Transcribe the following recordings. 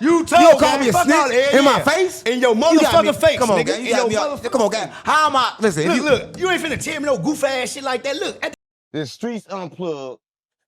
You told you don't call me a snitch in my face? In your motherfucking face, come on, nigga. gang. You got me. Come on, gang. How am I? Listen, look, you ain't finna tell me no goof ass shit like that. Look, the streets unplugged.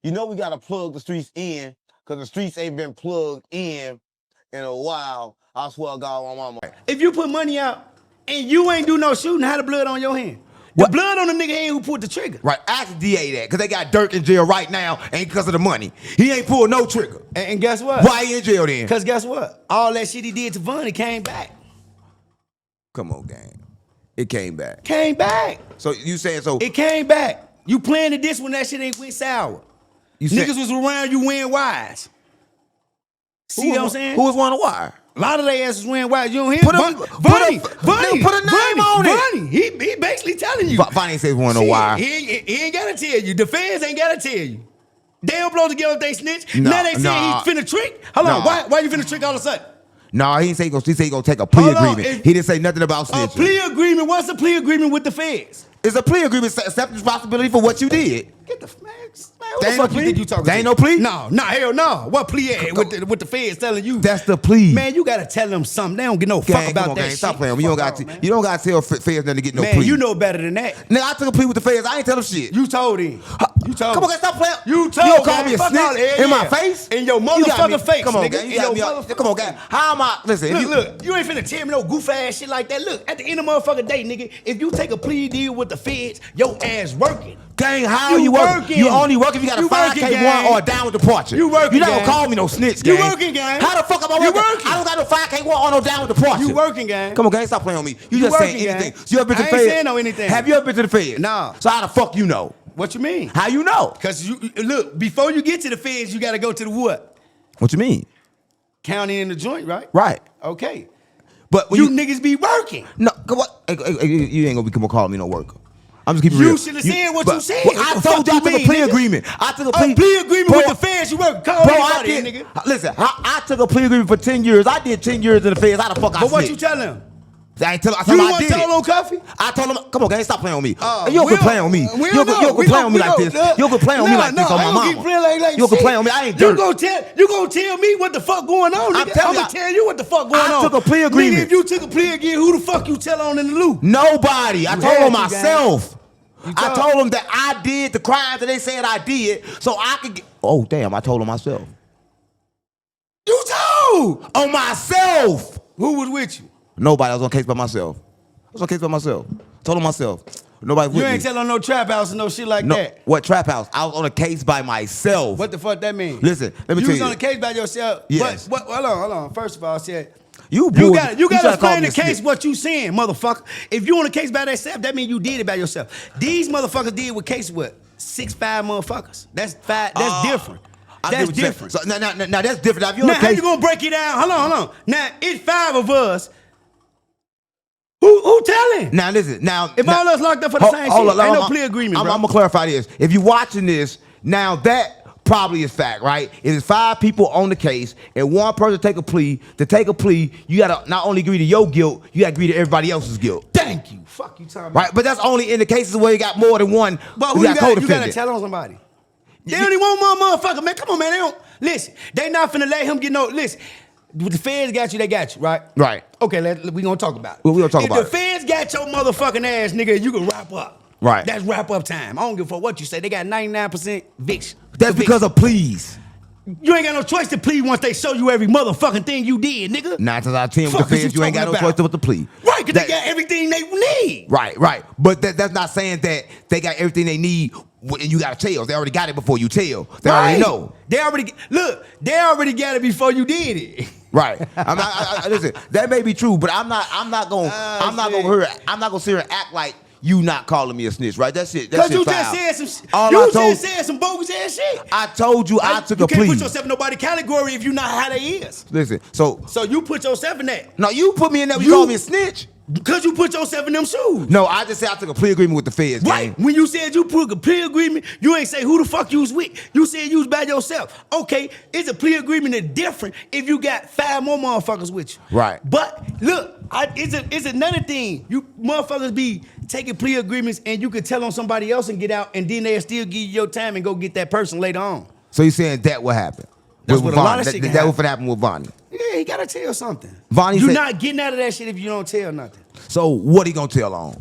You know we gotta plug the streets in, cause the streets ain't been plugged in a while. I swear to God, my mama. If you put money out and you ain't do no shooting, how the blood on your hand? The blood on the nigga hand who pulled the trigger. Right, ask the DA that, because they got Dirk in jail right now, ain't because of the money. He ain't pulled no trigger. And guess what? Why he in jail then? Because guess what? All that shit he did to Vonnie came back. Come on, gang. It came back. Came back. So you saying so? It came back. You planted this when that shit ain't went sour. Niggas was around you wearing wires. See what I'm saying? Who was wearing a wire? A lot of their asses wearing wires. You don't hear? Put a name on it. Vonnie. He basically telling you. Vonnie ain't say he wearing no wire. He ain't gotta tell you. The feds ain't gotta tell you. They don't blow together if they snitch. Now they say he finna trick. Hold on. Why you finna trick all of a sudden? No, he didn't say he say he gonna take a plea agreement. He didn't say nothing about snitching. A plea agreement? What's a plea agreement with the feds? It's a plea agreement. Accept responsibility for what you did. Get the man. What the fuck you think you talking? There ain't no plea? No, hell no. What plea at with the feds telling you? That's the plea. Man, you gotta tell them something. They don't get no fuck about that shit. Stop playing. You don't got to tell feds nothing to get no plea. Man, you know better than that. Nigga, I took a plea with the feds. I ain't tell them shit. You told him. You told. Come on, stop playing. You told. You don't call me a snitch in my face? In your motherfucking face. Come on, nigga. gang. Come on, gang. How am I? Listen. Look. You ain't finna tell me no goof ass shit like that. Look, at the end of motherfucking day, nigga, if you take a plea deal with the feds, your ass working. Gang, how you working? You only work if you got a 5K1 or a downward departure. You working, You don't call me no snitch, gang. You working, gang. How the fuck am I working? I don't got no 5K1 or no downward departure. You working, gang. Come on, gang, stop playing on me. You just saying anything. You ever been to the feds? I ain't saying no anything. Have you ever been to the feds? No. So how the fuck you know? What you mean? How you know? Because you look, before you get to the feds, you gotta go to the what? What you mean? County in the joint, right? Right. Okay. But you niggas be working. No, what? You ain't gonna come call me no worker. I'm just keeping it real. You should have said what you said. I told you I took a plea agreement. I took a plea agreement with the feds. You work. Call anybody, nigga. Listen, I took a plea agreement for 10 years. I did 10 years in the feds. How the fuck I But what you tell him? I ain't tell him. You want to tell him on coffee? I told him, come on, gang, stop playing on me. You don't play on me. You don't play on me like this. You don't play on me like this on my mama. You don't play on me. I ain't dirty. You gonna tell me what the fuck going on, nigga? I'm gonna tell you what the fuck going on. I took a plea agreement. Nigga, if you took a plea agreement, who the fuck you tell on in the loop? Nobody. I told him myself. I told them that I did the crimes that they said I did, so I could get. Oh damn! I told them myself. You told on myself. Who was with you? Nobody. I was on case by myself. Told them myself. Nobody. You ain't telling no trap house and no shit like that. What trap house? I was on a case by myself. What the fuck that mean? Listen, let me tell you. You was on a case by yourself. Yes. Hold on. First of all, I said. You gotta explain the case what you saying, motherfucker. If you on a case by yourself, that means you did it by yourself. These motherfuckers did with case what? 6'5" motherfuckers. That's different. That's different. So, now that's different. Now how you gonna break it down? Hold on. Now it's 5 of us. Who telling? Now listen. Now if all us locked up for the same shit, ain't no plea agreement, bro. I'm gonna clarify this. If you watching this now, that probably is fact, right? It is 5 people on the case, and one person take a plea. To take a plea, you gotta not only agree to your guilt, you gotta agree to everybody else's guilt. Thank you. Fuck you, Tommy. Right, but that's only in the cases where you got more than one. But who you gotta tell on somebody. They only want one motherfucker, man. Come on, man. They don't listen. They not finna let him get no. Listen, the feds got you. They got you, right? Right. Okay, we gonna talk about it. We gonna talk about it. If the feds got your motherfucking ass, nigga, you can wrap up. Right. That's wrap up time. I don't give a fuck what you say. They got 99% eviction. That's because of pleas. You ain't got no choice to plead once they show you every motherfucking thing you did, nigga. 9 times out of 10 with the feds, you ain't got no choice to plead. Right, because they got everything they need. Right. But that's not saying that they got everything they need and you got to tell. They already got it before you tell. They already know. They already got it before you did it. Right. Listen, that may be true, but I'm not gonna sit here and act like you not calling me a snitch, right? That shit. Because you just said some bogus ass shit. I told you I took a plea. You can't put yourself in nobody's category if you not how they is. Listen, so you put yourself in that. No, you put me in that. You call me a snitch. Because you put yourself in them shoes. No, I just said I took a plea agreement with the feds. Right. When you said you put a plea agreement, you ain't say who the fuck you was with. You said you was by yourself. Okay, it's a plea agreement that's different if you got 5 more motherfuckers with you. Right. But look, it's another thing. You motherfuckers be taking plea agreements and you can tell on somebody else and get out, and then they'll still give you your time and go get that person later on. So you saying that what happened? That's what a lot of shit can happen. That what happened with Vonnie. Yeah, he gotta tell something. Vonnie You're said- not getting out of that shit if you don't tell nothing. So what he gonna tell on?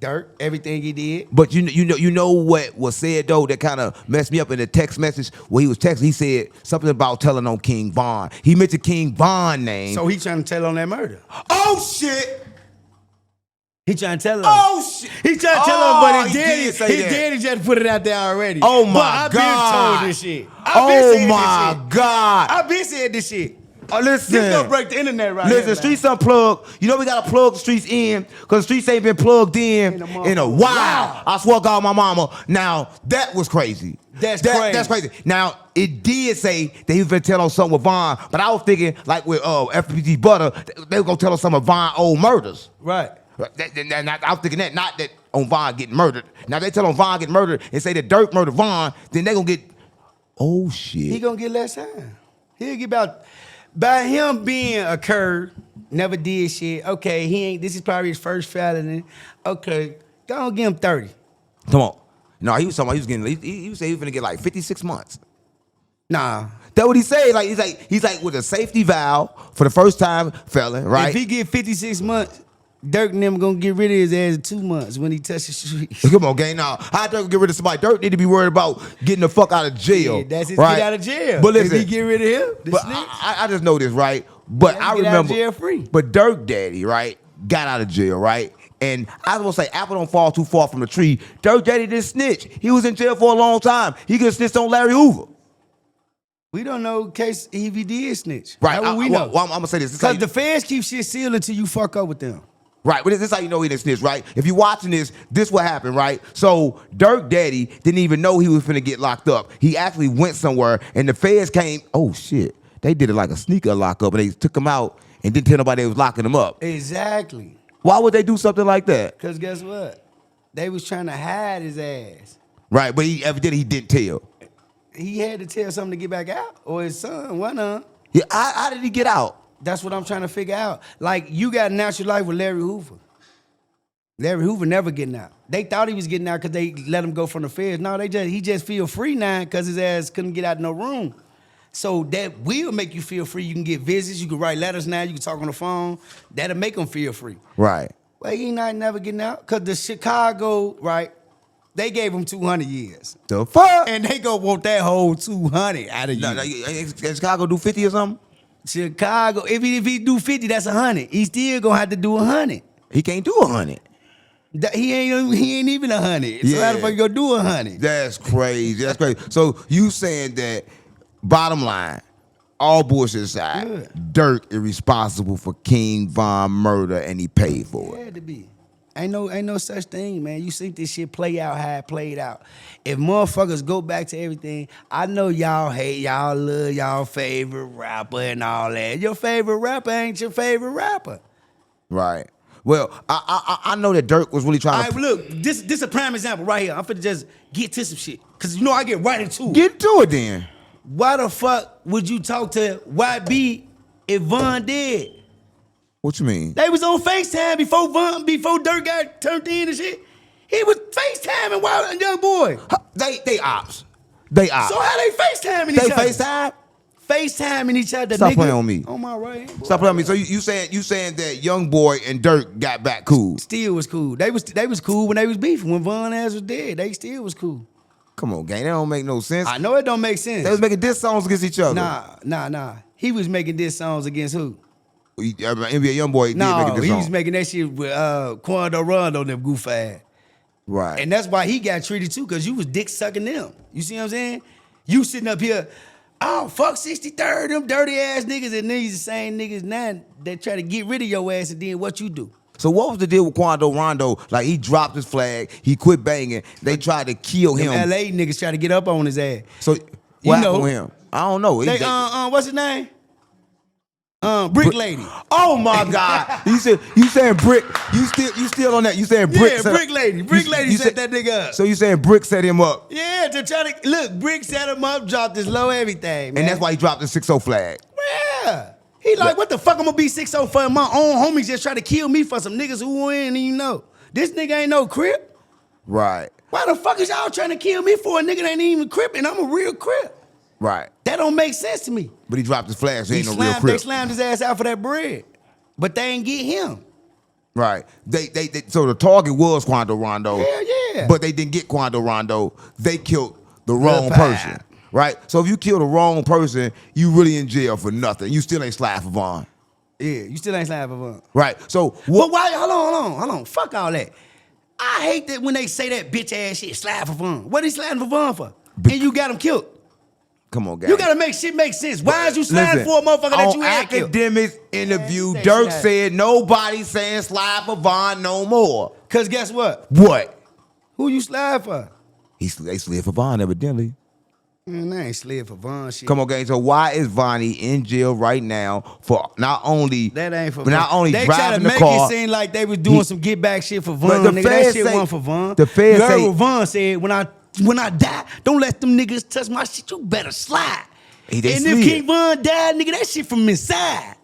Dirt, everything he did. But you know what was said though that kind of messed me up in the text message where he was texting. He said something about telling on King Von. He mentioned King Von name. So he trying to tell on that murder. Oh shit! He trying to tell him. Oh shit! He trying to tell him, but he did say his that. daddy just put it out there already. Oh my but I God! been told this shit. Oh my God! I been said this shit. Oh, listen. This gonna break the internet right Listen, here. streets unplugged. You know we gotta plug the streets in because the streets ain't been plugged in a while. Wow. I swear to God, my mama. Now that was crazy. That's crazy. That's crazy. Now it did say that he was gonna tell on something with Von, but I was thinking like with FPG Butter, they were gonna tell us some of Von old murders. Right. I was thinking that, not that on Von getting murdered. Now they tell on Von getting murdered and say that Dirk murdered Von, then they gonna get. Oh shit. He gonna get less time. He'll get about. By him being a curd, never did shit. Okay, he ain't. This is probably his first felony. Okay, go on, give him 30. Come on. No, he was talking about he was getting. He said he was gonna get like 56 months. Nah. That's what he said. Like he's like with a safety valve for the first time felon, right? If he get 56 months, Dirk and them gonna get rid of his ass in 2 months when he touches the streets. Come on, gang. Now, how Dirk get rid of somebody? Dirk need to be worried about getting the fuck out of jail. Yeah, that's his right? get out of jail. But listen, if he get rid of him, the but snitch, I just know this, right? But Yeah, I he get out of remember jail free. But Dirk Daddy, right, got out of jail, right? And I was gonna say, apple don't fall too far from the tree. Dirk Daddy didn't snitch. He was in jail for a long time. He could have snitched on Larry Hoover. we don't know in case if he did snitch. Right. How would we know? Well, I'm gonna say this. Because the feds keep shit sealed until you fuck up with them. Right, but this is how you know he didn't snitch, right? If you're watching this what happened, right? So Dirk Daddy didn't even know he was finna get locked up. He actually went somewhere, and the feds came. Oh shit! They did it like a sneaker lockup, and they took him out and didn't tell nobody they was locking him up. Exactly. Why would they do something like that? Because guess what? They was trying to hide his ass. Right, but he evidently he didn't tell. He had to tell something to get back out, or his son, one of them. Yeah, how did he get out? That's what I'm trying to figure out. Like, you got a natural life with Larry Hoover. Larry Hoover never getting out. They thought he was getting out because they let him go from the feds. No, he just feel free now because his ass couldn't get out of no room. So that will make you feel free. You can get visits. You can write letters now. You can talk on the phone. That'll make him feel free. Right. Well, he not never getting out because the Chicago, right, they gave him 200 years. The fuck? And they gonna want that whole 200 out of you. No, can Chicago do 50 or something? Chicago, if he do 50, that's 100. He still gonna have to do 100. He can't do 100. He ain't even 100. So how the fuck you gonna do 100? That's crazy. That's crazy. So you saying that, bottom line, all bullshit aside, Good. Dirk is responsible for King Von murder and he paid for It it. had to be. Ain't no such thing, man. You see this shit play out how it played out. If motherfuckers go back to everything, I know y'all hate, y'all love y'all favorite rapper and all that. Your favorite rapper ain't your favorite rapper. Right. Well, I know that Dirk was really trying All right, to look, this a prime example right here. I'm finna just get to some shit. Cause you know I get right into it. get to it then. Why the fuck would you talk to YB if Von dead? What you mean? They was on FaceTime before Dirk got turned in and shit. He was FaceTiming while young boy. They ops. They ops. So how they FaceTiming each They other? FaceTime? FaceTiming each other. Stop nigga. playing on me. On my right hand. Stop playing with me. So you saying that young boy and Dirk got back cool? Still was cool. They was cool when they was beefing. When Von ass was dead, they still was cool. Come on, gang. That don't make no sense. I know it don't make sense. They was making diss songs against each other. Nah. He was making diss songs against who? NBA young boy did make a diss he song. was making that shit with Quando Rondo them goof ass. Right. And that's why he got treated too, because you was dick sucking them. You see what I'm saying? You sitting up here, oh, fuck 63rd, them dirty ass niggas, and these the same niggas now that try to get rid of your ass, and then what you do? So what was the deal with Quando Rondo? Like, he dropped his flag, he quit banging, they tried to kill Them him. LA niggas try to get up on his ass. So You what happened know. with him? I don't know. They, what's his name? Brick Lady. Oh my God! you saying Brick? You still on that? You saying Brick? Yeah, Brick Lady. Brick Lady set that nigga up. So you saying Brick set him up? Yeah, to try to look. Brick set him up, dropped his low everything, man. And that's why he dropped the 6-0 flag. Yeah. He like, what the fuck I'm gonna be 6-0 for? My own homies just try to kill me for some niggas who ain't even know. This nigga ain't no crip. Right. Why the fuck is y'all trying to kill me for a nigga that ain't even crip and I'm a real crip? Right. That don't make sense to me. But he dropped his flag, so he ain't no real They crip. slammed his ass out for that bread. But they ain't get him. Right. So the target was Quando Rondo. Hell yeah. But they didn't get Quando Rondo. They killed the wrong Pie. person. Right? So if you kill the wrong person, you really in jail for nothing. You still ain't slide for Vaughn. Yeah, you still ain't sliding for fun. Right. So But what? why? Hold on. Fuck all that. I hate that when they say that bitch ass shit, slide for fun. What he sliding for fun for? And you got him killed. Come on, guys. You gotta make shit make sense. Why is you sliding for a motherfucker that you had killed? Academics interview, Man, Dirk say said nobody saying slide for Vaughn no more. Cause guess what? What? Who you slide for? They slid for Vaughn evidently. Man, I ain't slid for Vaughn shit. Come on, gang. So why is Vonnie in jail right now for not only That ain't for not Vaughn. only They try driving to the make car? it seem like they was doing some get back shit for Vaughn. But the Nigga, feds that shit say- wasn't for Vaughn. the feds you heard say- what Vaughn said, when I die, don't let them niggas touch my shit. You better slide. They And if slid. King Von died, nigga, that shit from inside.